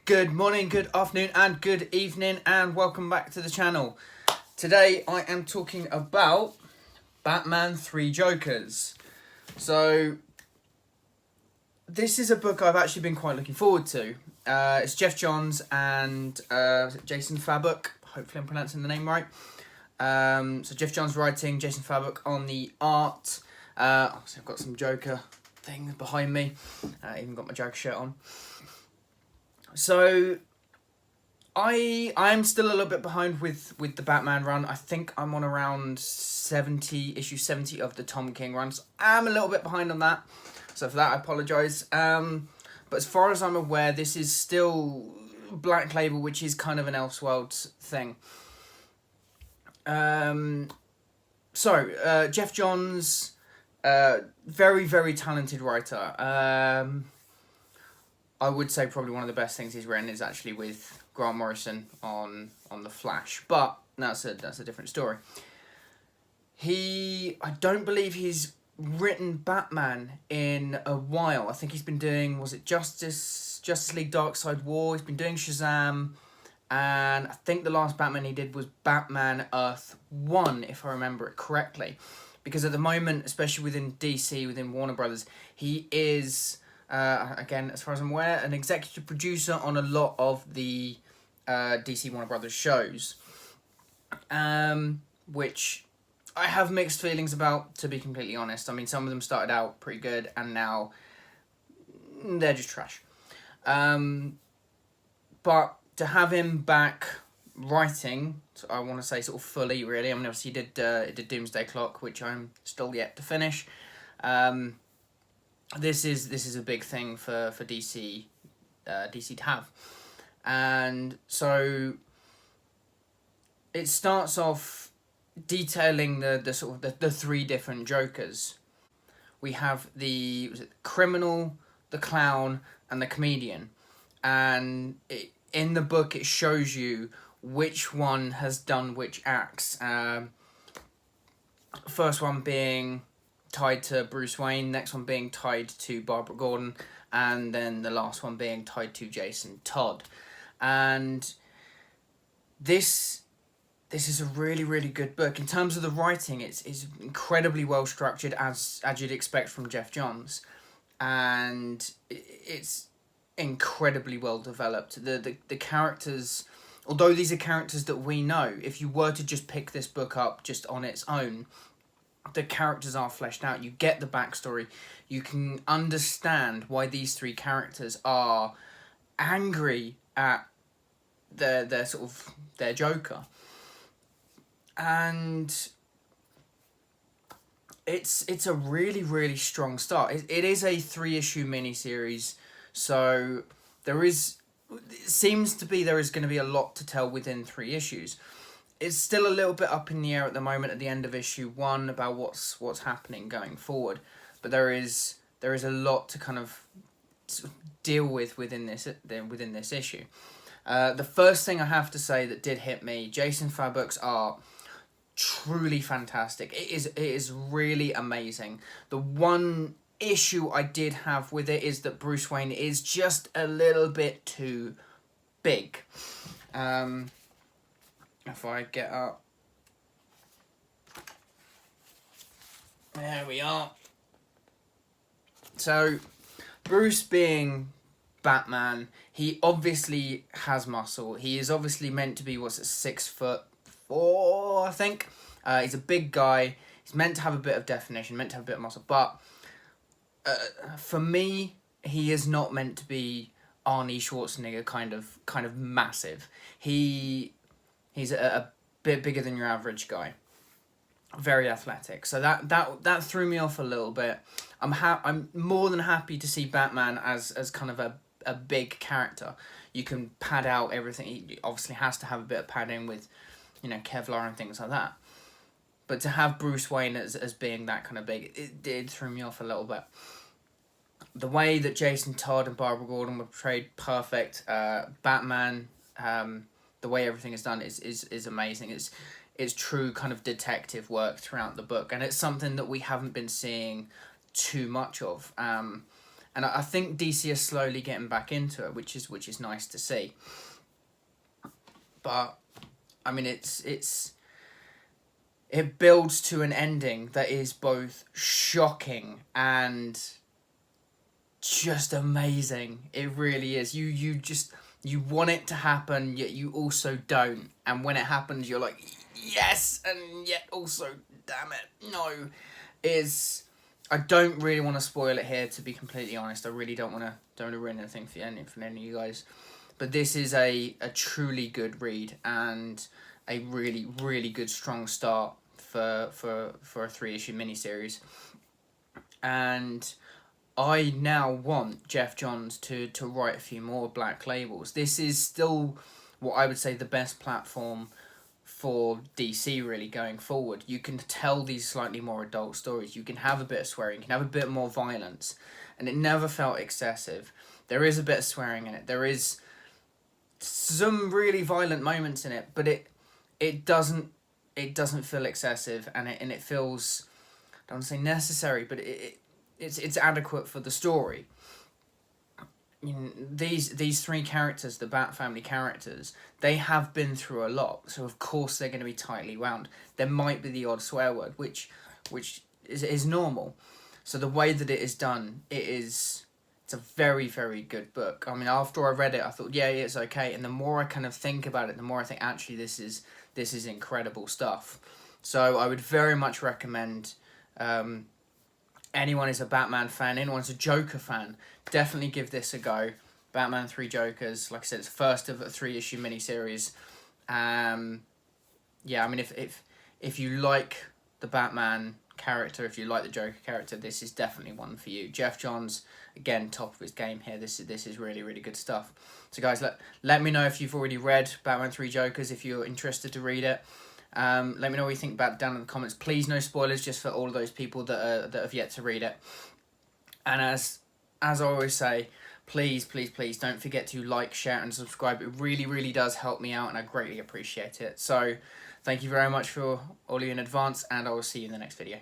Good morning, good afternoon, and good evening, and welcome back to the channel. Today I am talking about Batman 3 Jokers. So, this is a book I've actually been quite looking forward to. It's Geoff Johns and Jason Fabok. Hopefully I'm pronouncing the name right. So Geoff Johns writing, Jason Fabok on the art. Obviously I've got some Joker things behind me. Even got my Joker shirt on. So, I'm still a little bit behind with the Batman run. I think I'm on around issue 70 of the Tom King run. So I'm a little bit behind on that. So for that, I apologise. But as far as I'm aware, this is still Black Label, which is kind of an Elseworlds thing. Geoff Johns, very, very talented writer. I would say probably one of the best things he's written is actually with Grant Morrison on The Flash, but that's a different story. I don't believe he's written Batman in a while. I think he's been doing, was it Justice League Darkseid War? He's been doing Shazam, and I think the last Batman he did was Batman Earth 1, if I remember it correctly. Because at the moment, especially within DC, within Warner Brothers, he is... again, as far as I'm aware, an executive producer on a lot of the DC Warner Brothers shows, which I have mixed feelings about, to be completely honest. I mean, some of them started out pretty good, and now they're just trash. But to have him back writing, I want to say sort of fully, really. I mean, obviously he did Doomsday Clock, which I'm still yet to finish. This is a big thing for DC to have, and so it starts off detailing the sort of the three different Jokers. We have the criminal, the clown, and the comedian, and in the book it shows you which one has done which acts. First one being tied to Bruce Wayne, next one being tied to Barbara Gordon, and then the last one being tied to Jason Todd. And this is a really, really good book. In terms of the writing, it's incredibly well structured, as you'd expect from Geoff Johns, and it's incredibly well developed. The characters, although these are characters that we know, if you were to just pick this book up just on its own, the characters are fleshed out. You get the backstory. You can understand why these three characters are angry at their sort of their Joker. And it's a really, really strong start. It is a 3-issue miniseries, so it seems to be there is going to be a lot to tell within 3 issues. It's still a little bit up in the air at the moment at the end of issue 1 about what's happening going forward, but there is a lot to kind of deal with within this issue. The first thing I have to say that did hit me, Jason Fabok's art, truly fantastic. It is really amazing. The one issue I did have with it is that Bruce Wayne is just a little bit too big. If I get up, there we are. So, Bruce being Batman, he obviously has muscle. He is obviously meant to be 6'4", I think. He's a big guy. He's meant to have a bit of definition, meant to have a bit of muscle. But for me, he is not meant to be Arnie Schwarzenegger kind of massive. He's a bit bigger than your average guy. Very athletic. So that threw me off a little bit. I'm more than happy to see Batman as kind of a big character. You can pad out everything. He obviously has to have a bit of padding with, Kevlar and things like that. But to have Bruce Wayne as being that kind of big, it did throw me off a little bit. The way that Jason Todd and Barbara Gordon were portrayed, perfect. Batman, the way everything is done is amazing. It's true kind of detective work throughout the book, and it's something that we haven't been seeing too much of. And I think DC is slowly getting back into it, which is nice to see. But I mean, it builds to an ending that is both shocking and just amazing. It really is. You want it to happen, yet you also don't. And when it happens, you're like, yes, and yet also, damn it, no. I don't really want to spoil it here, to be completely honest. I really don't want to ruin anything for any of you guys. But this is a truly good read and a really, really good, strong start for a 3-issue miniseries. And I now want Geoff Johns to write a few more Black Labels. This is still what I would say the best platform for DC really going forward. You can tell these slightly more adult stories. You can have a bit of swearing. You can have a bit more violence. And it never felt excessive. There is a bit of swearing in it. There is some really violent moments in it, but it doesn't feel excessive, and it feels, I don't want to say necessary, but it's adequate for the story. You know, these three characters, the Bat Family characters, they have been through a lot, so of course they're going to be tightly wound. There might be the odd swear word, which is normal. So the way that it is done, it's a very, very good book. I mean, after I read it, I thought, yeah, it's okay. And the more I kind of think about it, the more I think, actually, this is incredible stuff. So I would very much recommend anyone is a Batman fan, anyone's a Joker fan, definitely give this a go. Batman 3 Jokers, like I said, it's the first of a 3-issue miniseries. Yeah, I mean, if you like the Batman character, if you like the Joker character, this is definitely one for you. Geoff Johns, again, top of his game here. This is really, really good stuff. So guys, let me know if you've already read Batman 3 Jokers, if you're interested to read it. Let me know what you think about it down in the comments. Please, no spoilers, just for all of those people that have yet to read it. And as I always say, please don't forget to like, share, and subscribe. It really, really does help me out, and I greatly appreciate it. So thank you very much for all of you in advance, and I will see you in the next video.